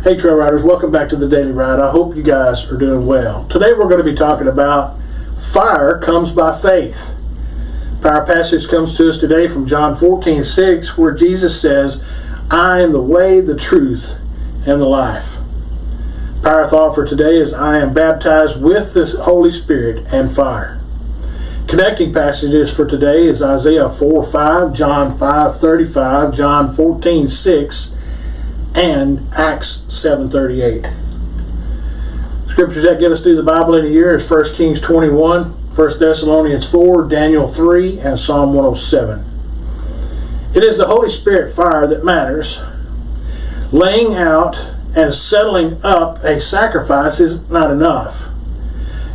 Hey Trail Riders, welcome back to the Daily Ride. I hope you guys are doing well. Today we're going to be talking about fire comes by faith. Our passage comes to us today from John 14:6, where Jesus says, I am the way, the truth, and the life. Our thought for today is, I am baptized with the Holy Spirit and fire. Connecting passages for today is Isaiah 4:5, John 5:35, John 14:6, and Acts 7:38. Scriptures that get us through the Bible in a year is 1 Kings 21, 1 Thessalonians 4, Daniel 3, and Psalm 107. It is the Holy Spirit fire that matters. Laying out and settling up a sacrifice is not enough.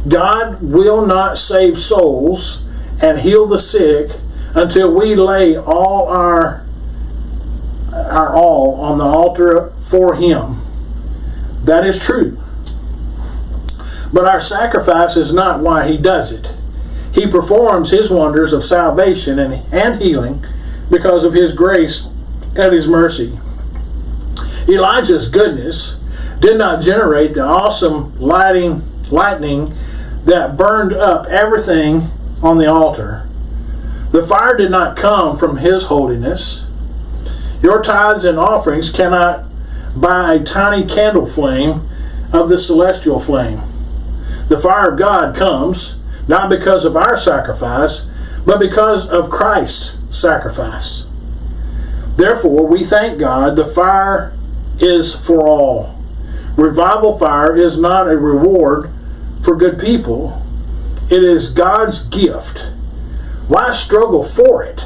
God will not save souls and heal the sick until we lay all our all on the altar for Him. That is true. But our sacrifice is not why He does it. He performs His wonders of salvation and healing because of His grace and His mercy. Elijah's goodness did not generate the awesome lightning that burned up everything on the altar. The fire did not come from His holiness. Your tithes and offerings cannot buy a tiny candle flame of the celestial flame. The fire of God comes not because of our sacrifice, but because of Christ's sacrifice. Therefore, we thank God the fire is for all. Revival fire is not a reward for good people. It is God's gift. Why struggle for it?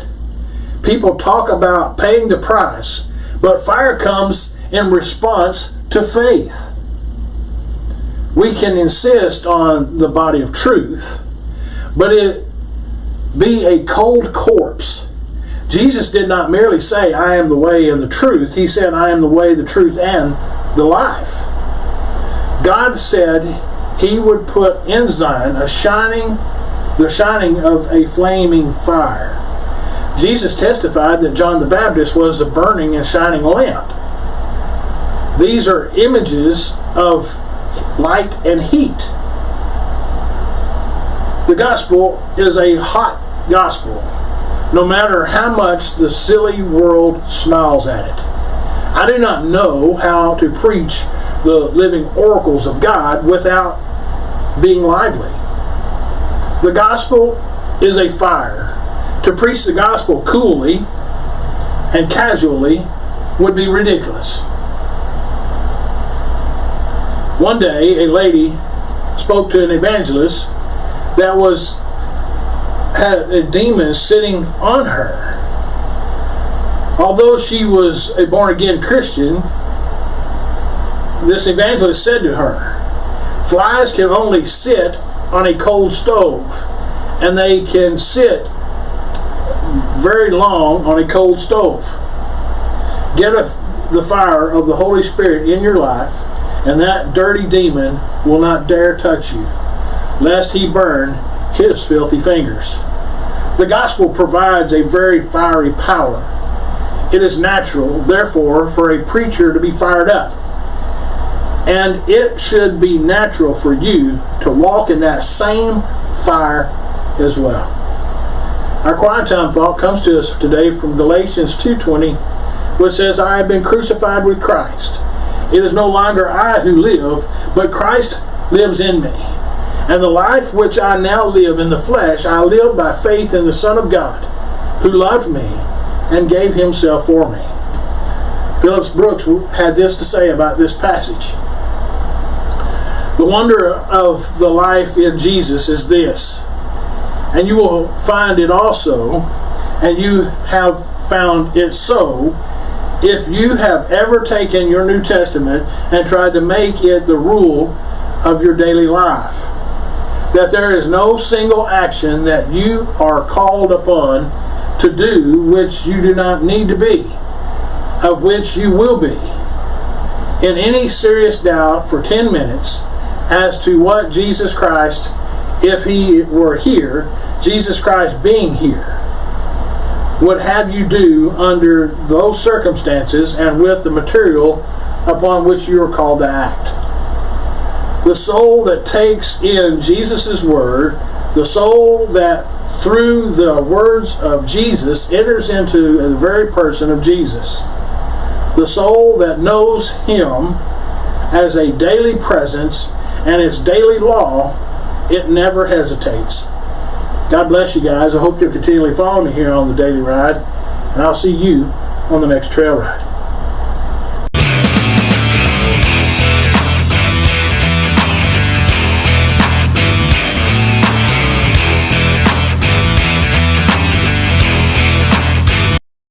People talk about paying the price, but fire comes in response to faith. We can insist on the body of truth, but it be a cold corpse. Jesus did not merely say, I am the way and the truth. He said, I am the way, the truth, and the life. God said He would put in Zion the shining of a flaming fire. Jesus testified that John the Baptist was the burning and shining lamp. These are images of light and heat. The gospel is a hot gospel, no matter how much the silly world smiles at it. I do not know how to preach the living oracles of God without being lively. The gospel is a fire. To preach the gospel coolly and casually would be ridiculous. One day, a lady spoke to an evangelist that had a demon sitting on her. Although she was a born-again Christian, this evangelist said to her, flies can only sit on a cold stove, and they can sit very long on a cold stove. Get the fire of the Holy Spirit in your life, and that dirty demon will not dare touch you, lest he burn his filthy fingers. The gospel provides a very fiery power. It is natural, therefore, for a preacher to be fired up. And it should be natural for you to walk in that same fire as well. Our quiet time thought comes to us today from Galatians 2:20, which says, I have been crucified with Christ. It is no longer I who live, but Christ lives in me. And the life which I now live in the flesh, I live by faith in the Son of God, who loved me and gave Himself for me. Phillips Brooks had this to say about this passage. The wonder of the life in Jesus is this, and you will find it also, and you have found it so, if you have ever taken your New Testament and tried to make it the rule of your daily life. That there is no single action that you are called upon to do which you do not need to be, of which you will be, in any serious doubt for 10 minutes as to what Jesus Christ, if He were here, Jesus Christ being here, would have you do under those circumstances and with the material upon which you are called to act. The soul that takes in Jesus' word, the soul that through the words of Jesus enters into the very person of Jesus, the soul that knows him as a daily presence and its daily law, it never hesitates. God bless you guys. I hope you'll continually follow me here on the Daily Ride, and I'll see you on the next trail ride.